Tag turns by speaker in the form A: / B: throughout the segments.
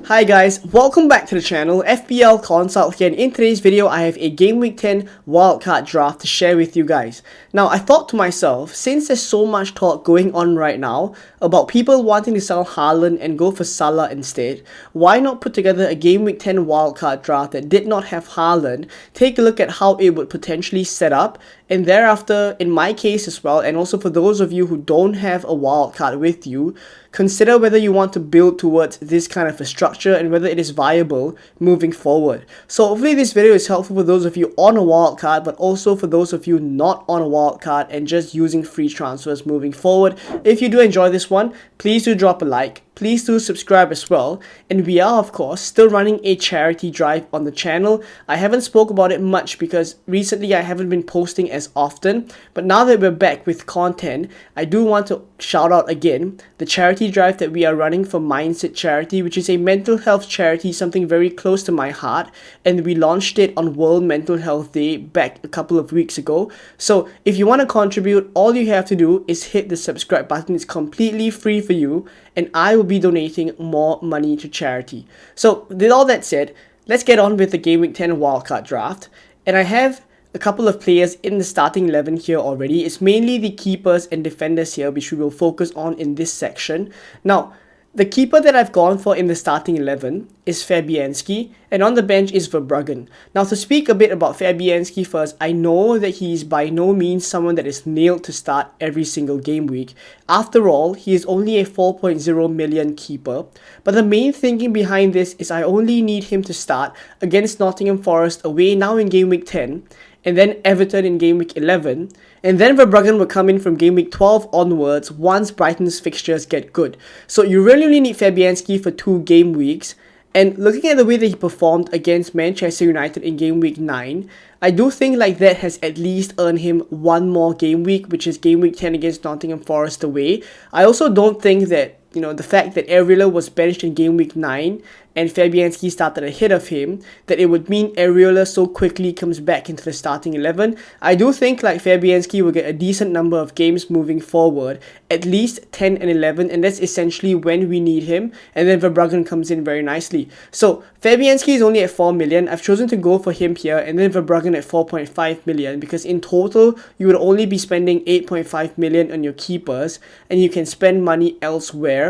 A: Hi guys, welcome back to the channel, FPL Consult here, and in today's video I have a Game Week 10 wildcard draft to share with you guys. Now I thought to myself, since there's so much talk going on right now about people wanting to sell Haaland and go for Salah instead, why not put together a Game Week 10 wildcard draft that did not have Haaland, take a look at how it would potentially set up, and thereafter, in my case as well, and also for those of you who don't have a wildcard with you, consider whether you want to build towards this kind of a structure and whether it is viable moving forward. So hopefully this video is helpful for those of you on a wildcard, but also for those of you not on a wildcard and just using free transfers moving forward. If you do enjoy this one, please do drop a like. Please do subscribe as well, and we are of course still running a charity drive on the channel. I haven't spoke about it much because recently I haven't been posting as often, but now that we're back with content, I do want to shout out again the charity drive that we are running for Mindset Charity, which is a mental health charity, something very close to my heart, and we launched it on World Mental Health Day back a couple of weeks ago. So if you want to contribute, all you have to do is hit the subscribe button. It's completely free for you, and I will be donating more money to charity. So with all that said, let's get on with the Game Week 10 wildcard draft. And I have a couple of players in the starting 11 here already. It's mainly the keepers and defenders here, which we will focus on in this section. Now, the keeper that I've gone for in the starting 11 is Fabianski, and on the bench is Verbruggen. Now, to speak a bit about Fabianski first, I know that he is by no means someone that is nailed to start every single game week. After all, he is only a 4.0 million keeper, but the main thinking behind this is I only need him to start against Nottingham Forest away now in game week 10, and then Everton in game week 11, and then Verbruggen will come in from game week 12 onwards once Brighton's fixtures get good. So you really only need Fabianski for 2 game weeks, and looking at the way that he performed against Manchester United in game week 9, I do think like that has at least earned him one more game week, which is game week 10 against Nottingham Forest away. I also don't think that, the fact that Areola was benched in game week 9 and Fabianski started ahead of him, that it would mean Areola so quickly comes back into the starting 11. I do think like Fabianski will get a decent number of games moving forward, at least 10 and 11, and that's essentially when we need him, and then Verbruggen comes in very nicely. So Fabianski is only at 4 million. I've chosen to go for him here, and then Verbruggen at 4.5 million, because in total you would only be spending 8.5 million on your keepers, and you can spend money elsewhere.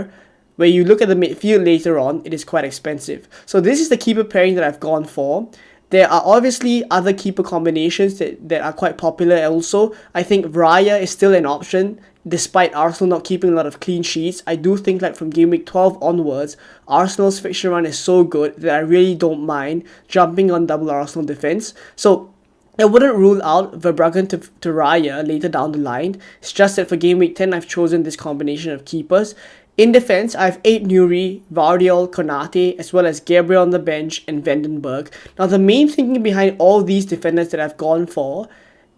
A: Where you look at the midfield later on, it is quite expensive. So this is the keeper pairing that I've gone for. There are obviously other keeper combinations that are quite popular also. I think Raya is still an option, despite Arsenal not keeping a lot of clean sheets. I do think like from game week 12 onwards, Arsenal's fixture run is so good that I really don't mind jumping on double Arsenal defense. So I wouldn't rule out Verbruggen to Raya later down the line. It's just that for game week 10, I've chosen this combination of keepers. In defense, I have 8 Nuri, Vardiol, Konate, as well as Gabriel on the bench and Vandenberg. Now, the main thinking behind all these defenders that I've gone for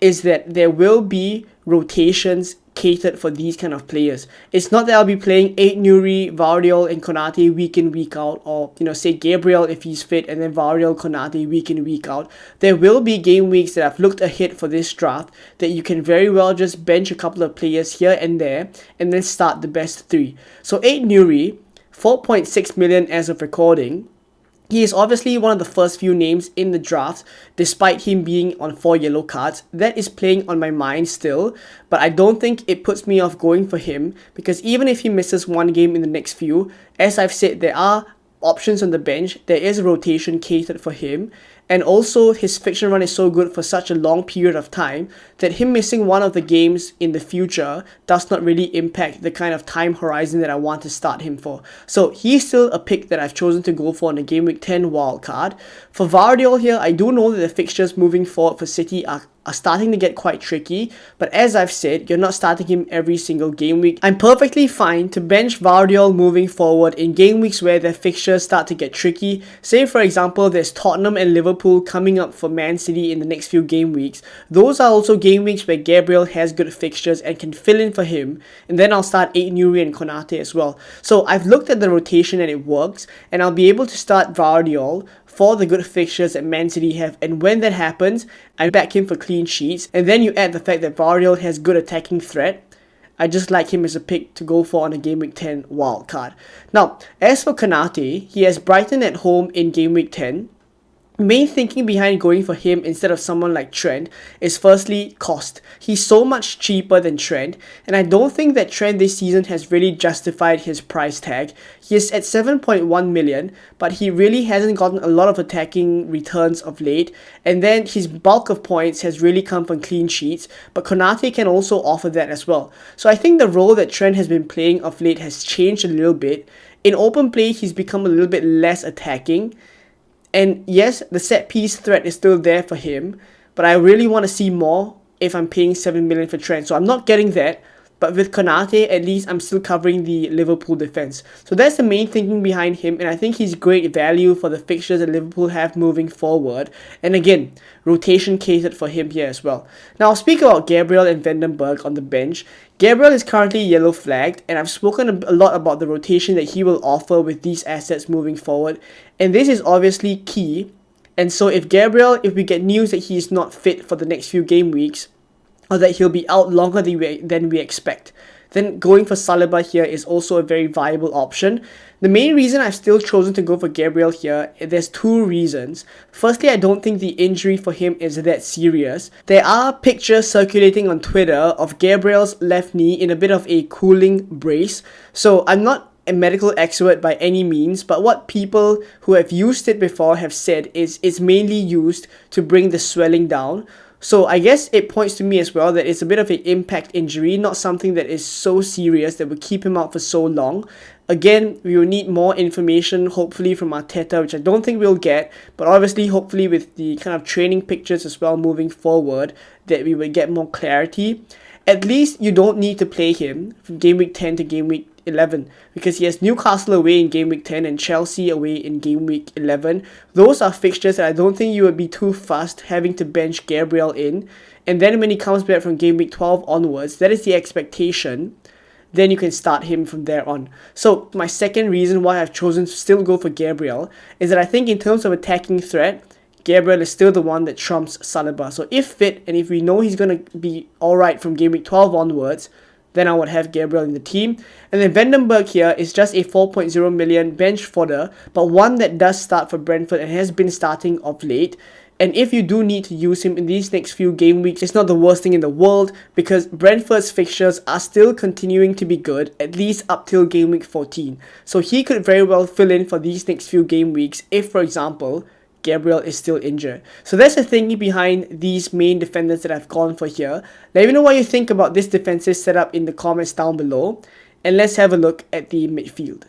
A: is that there will be rotations catered for these kind of players. It's not that I'll be playing 8 Nuri, Vardiol, and Konate week in, week out, or say Gabriel if he's fit, and then Vardiol, Konate week in, week out. There will be game weeks that I've looked ahead for this draft that you can very well just bench a couple of players here and there, and then start the best 3. So 8 Nuri, 4.6 million as of recording. He is obviously one of the first few names in the draft, despite him being on 4 yellow cards. That is playing on my mind still, but I don't think it puts me off going for him, because even if he misses one game in the next few, as I've said, there are options on the bench. There is a rotation catered for him, and also his fixture run is so good for such a long period of time that him missing one of the games in the future does not really impact the kind of time horizon that I want to start him for. So he's still a pick that I've chosen to go for on the Game Week 10 wildcard. For Vardiol here, I do know that the fixtures moving forward for City are starting to get quite tricky, but as I've said, you're not starting him every single game week. I'm perfectly fine to bench Vardiol moving forward in game weeks where their fixtures start to get tricky. Say for example, there's Tottenham and Liverpool coming up for Man City in the next few game weeks. Those are also game weeks where Gabriel has good fixtures and can fill in for him, and then I'll start 8 Nuri and Konate as well. So I've looked at the rotation and it works, and I'll be able to start Vardiol for the good fixtures that Man City have, and when that happens, I back him for clean sheets, and then you add the fact that Vardiol has good attacking threat. I just like him as a pick to go for on a Game Week 10 wildcard. Now, as for Konate, he has Brighton at home in Game Week 10. Main thinking behind going for him instead of someone like Trent is firstly cost. He's so much cheaper than Trent, and I don't think that Trent this season has really justified his price tag. He is at 7.1 million, but he really hasn't gotten a lot of attacking returns of late, and then his bulk of points has really come from clean sheets, but Konate can also offer that as well. So I think the role that Trent has been playing of late has changed a little bit. In open play, he's become a little bit less attacking. And yes, the set piece threat is still there for him, but I really want to see more if I'm paying 7 million for Trent. So I'm not getting that, but with Konate, at least I'm still covering the Liverpool defense. So that's the main thinking behind him, and I think he's great value for the fixtures that Liverpool have moving forward. And again, rotation catered for him here as well. Now I'll speak about Gabriel and Vandenberg on the bench. Gabriel is currently yellow flagged, and I've spoken a lot about the rotation that he will offer with these assets moving forward, and this is obviously key. And so if we get news that he is not fit for the next few game weeks, or that he'll be out longer than we expect, then going for Saliba here is also a very viable option. The main reason I've still chosen to go for Gabriel here, there's two reasons. Firstly, I don't think the injury for him is that serious. There are pictures circulating on Twitter of Gabriel's left knee in a bit of a cooling brace. So I'm not a medical expert by any means, but what people who have used it before have said is it's mainly used to bring the swelling down. So I guess it points to me as well that it's a bit of an impact injury, not something that is so serious that will keep him out for so long. Again, we will need more information, hopefully from Arteta, which I don't think we'll get, but obviously, hopefully with the kind of training pictures as well moving forward, that we will get more clarity. At least you don't need to play him from Game Week 10 to Game Week 11 because he has Newcastle away in Game Week 10 and Chelsea away in Game Week 11. Those are fixtures that I don't think you would be too fussed having to bench Gabriel in. And then when he comes back from Game Week 12 onwards, that is the expectation. Then you can start him from there on. So my second reason why I've chosen to still go for Gabriel is that I think in terms of attacking threat, Gabriel is still the one that trumps Saliba. So if fit, and if we know he's going to be alright from Game Week 12 onwards, then I would have Gabriel in the team. And then Vandenberg here is just a 4.0 million bench fodder, but one that does start for Brentford and has been starting of late. And if you do need to use him in these next few game weeks, it's not the worst thing in the world because Brentford's fixtures are still continuing to be good, at least up till game week 14. So he could very well fill in for these next few game weeks if, for example, Gabriel is still injured. So that's the thinking behind these main defenders that I've gone for here. Let me know what you think about this defensive setup in the comments down below. And let's have a look at the midfield.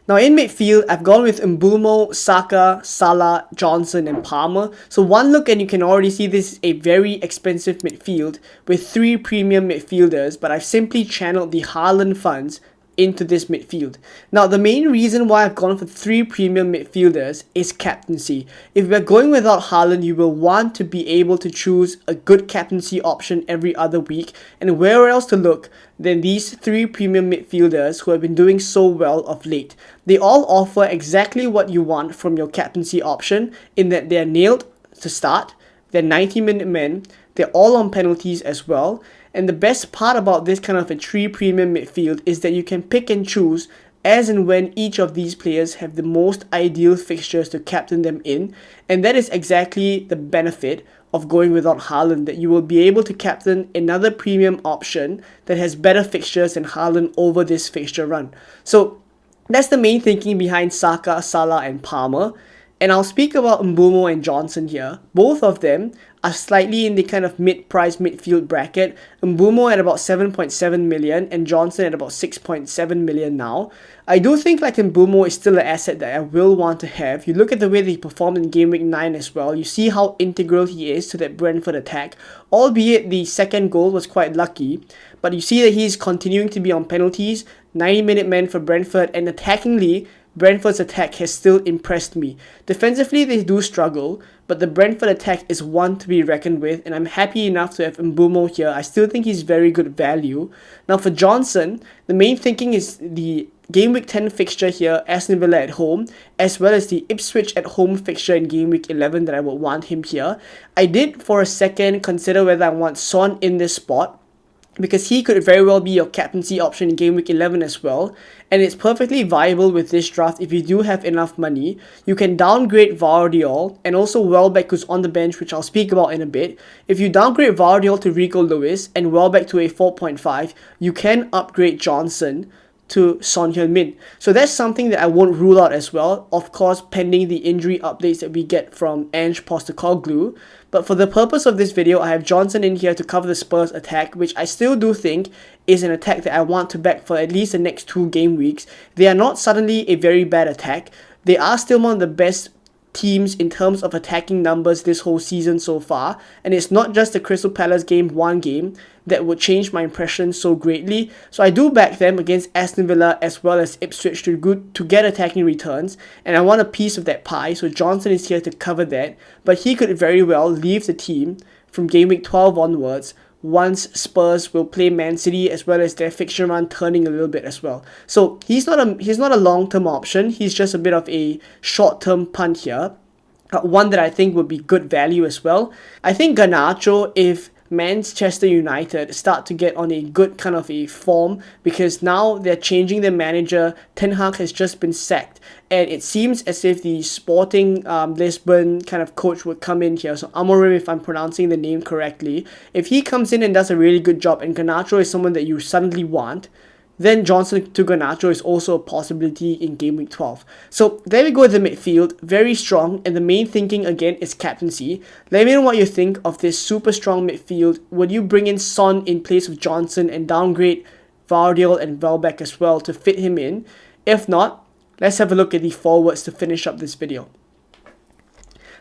A: Now in midfield, I've gone with Mbeumo, Saka, Salah, Johnson and Palmer. So one look and you can already see this is a very expensive midfield with 3 premium midfielders, but I've simply channeled the Haaland funds into this midfield. Now the main reason why I've gone for 3 premium midfielders is captaincy. If we're going without Haaland, you will want to be able to choose a good captaincy option every other week, and where else to look than these 3 premium midfielders who have been doing so well of late. They all offer exactly what you want from your captaincy option in that they're nailed to start, they're 90-minute men, they're all on penalties as well. And the best part about this kind of a 3 premium midfield is that you can pick and choose as and when each of these players have the most ideal fixtures to captain them in. And that is exactly the benefit of going without Haaland, that you will be able to captain another premium option that has better fixtures than Haaland over this fixture run. So that's the main thinking behind Saka, Salah and Palmer. And I'll speak about Mbeumo and Johnson here. Both of them are slightly in the kind of mid-price midfield bracket. Mbeumo at about 7.7 million and Johnson at about 6.7 million now. I do think like Mbeumo is still an asset that I will want to have. You look at the way that he performed in Game Week 9 as well. You see how integral he is to that Brentford attack. Albeit the second goal was quite lucky. But you see that he's continuing to be on penalties. 90-minute man for Brentford, and attackingly, Brentford's attack has still impressed me. Defensively, they do struggle, but the Brentford attack is one to be reckoned with, and I'm happy enough to have Mbeumo here. I still think he's very good value. Now for Johnson, the main thinking is the Game Week 10 fixture here, Aston Villa at home, as well as the Ipswich at home fixture in Game Week 11 that I would want him here. I did for a second consider whether I want Son in this spot, because he could very well be your captaincy option in game week 11 as well, and it's perfectly viable with this draft if you do have enough money. You can downgrade Vardiol and also Welbeck, who's on the bench, which I'll speak about in a bit. If you downgrade Vardiol to Rico Lewis and Welbeck to a 4.5, you can upgrade Johnson to Son Heung-min. So that's something that I won't rule out as well, of course pending the injury updates that we get from Ange Postecoglou. But for the purpose of this video, I have Johnson in here to cover the Spurs attack, which I still do think is an attack that I want to back for at least the next 2 game weeks. They are not suddenly a very bad attack. They are still one of the best teams in terms of attacking numbers this whole season so far, and it's not just the Crystal Palace one game that would change my impression so greatly. So I do back them against Aston Villa as well as Ipswich to get attacking returns, and I want a piece of that pie, so Johnson is here to cover that, but he could very well leave the team from game week 12 onwards once Spurs will play Man City as well as their fixture run turning a little bit as well. So he's not a long-term option, he's just a bit of a short-term punt here. One that I think would be good value as well. I think Garnacho, if Manchester United start to get on a good kind of a form, because now they're changing their manager, Ten Hag has just been sacked, and it seems as if the Sporting Lisbon kind of coach would come in here, so Amorim, if I'm pronouncing the name correctly, if he comes in and does a really good job and Garnacho is someone that you suddenly want, then Johnson to Garnacho is also a possibility in game week 12. So there we go with the midfield, very strong, and the main thinking again is captaincy. Let me know what you think of this super strong midfield. Would you bring in Son in place of Johnson and downgrade Vardiol and Welbeck as well to fit him in? If not, let's have a look at the forwards to finish up this video.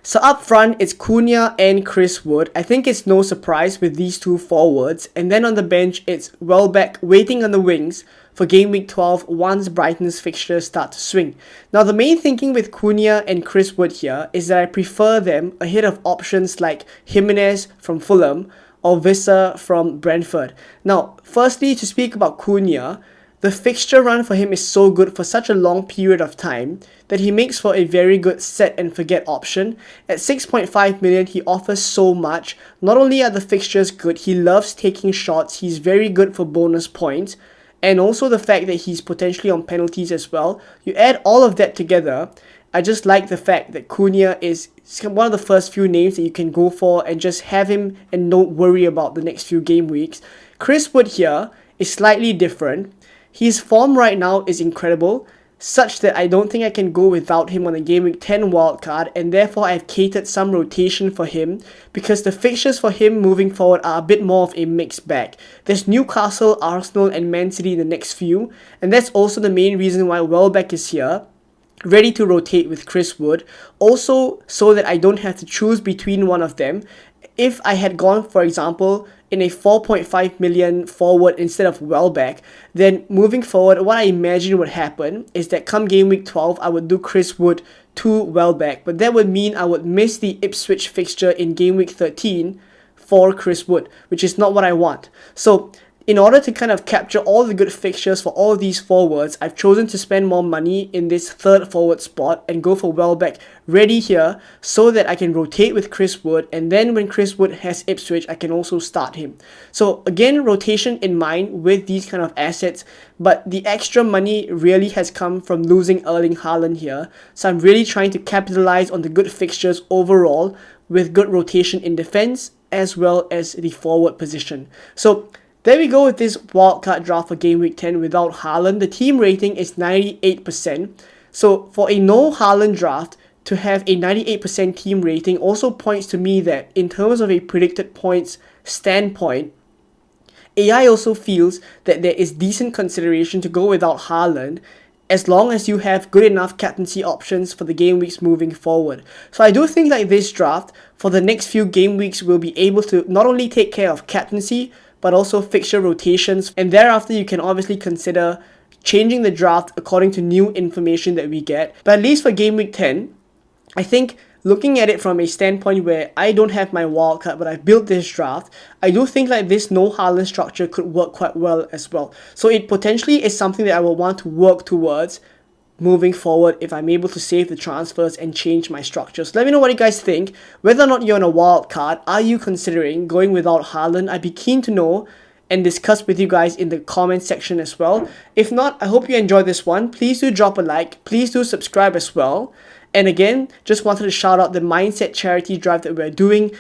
A: So up front, it's Cunha and Chris Wood. I think it's no surprise with these two forwards. And then on the bench, it's Welbeck waiting on the wings for game week 12 once Brighton's fixtures start to swing. Now, the main thinking with Cunha and Chris Wood here is that I prefer them ahead of options like Jimenez from Fulham or Visser from Brentford. Now, firstly, to speak about Cunha, the fixture run for him is so good for such a long period of time that he makes for a very good set and forget option. At 6.5 million, he offers so much. Not only are the fixtures good, he loves taking shots, he's very good for bonus points, and also the fact that he's potentially on penalties as well. You add all of that together, I just like the fact that Cunha is one of the first few names that you can go for and just have him and don't worry about the next few game weeks. Chris Wood here is slightly different. His form right now is incredible, such that I don't think I can go without him on a Game Week 10 wildcard, and therefore I've catered some rotation for him because the fixtures for him moving forward are a bit more of a mixed bag. There's Newcastle, Arsenal and Man City in the next few, and that's also the main reason why Welbeck is here, ready to rotate with Chris Wood, also so that I don't have to choose between one of them. If I had gone, for example, in a 4.5 million forward instead of Welbeck, then moving forward, what I imagine would happen is that come game week 12, I would do Chris Wood to Welbeck, but that would mean I would miss the Ipswich fixture in game week 13 for Chris Wood, which is not what I want. So in order to kind of capture all the good fixtures for all of these forwards, I've chosen to spend more money in this third forward spot and go for Welbeck ready here so that I can rotate with Chris Wood, and then when Chris Wood has Ipswich, I can also start him. So again, rotation in mind with these kind of assets, but the extra money really has come from losing Erling Haaland here. So I'm really trying to capitalize on the good fixtures overall with good rotation in defense as well as the forward position. So there we go with this wildcard draft for Game Week 10 without Haaland. The team rating is 98%. So for a no Haaland draft, to have a 98% team rating also points to me that in terms of a predicted points standpoint, AI also feels that there is decent consideration to go without Haaland as long as you have good enough captaincy options for the game weeks moving forward. So I do think that this draft for the next few game weeks will be able to not only take care of captaincy, but also fixture rotations, and thereafter you can obviously consider changing the draft according to new information that we get. But at least for Game Week 10, I think looking at it from a standpoint where I don't have my wildcard but I've built this draft, I do think like this no Haaland structure could work quite well as well. So it potentially is something that I will want to work towards moving forward if I'm able to save the transfers and change my structures. Let me know what you guys think. Whether or not you're on a wild card, are you considering going without Haaland? I'd be keen to know. and discuss with you guys in the comment section as well. If not, I hope you enjoyed this one. Please do drop a like. Please do subscribe as well. And again, just wanted to shout out the Mindset charity drive that we're doing.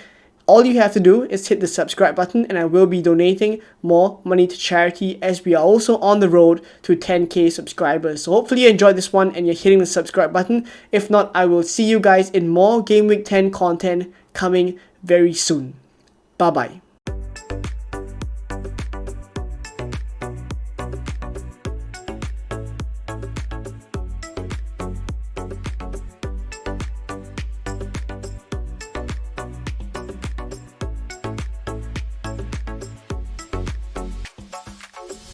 A: All you have to do is hit the subscribe button, and I will be donating more money to charity as we are also on the road to 10k subscribers. So hopefully you enjoyed this one and you're hitting the subscribe button. If not, I will see you guys in more Game Week 10 content coming very soon. Bye bye.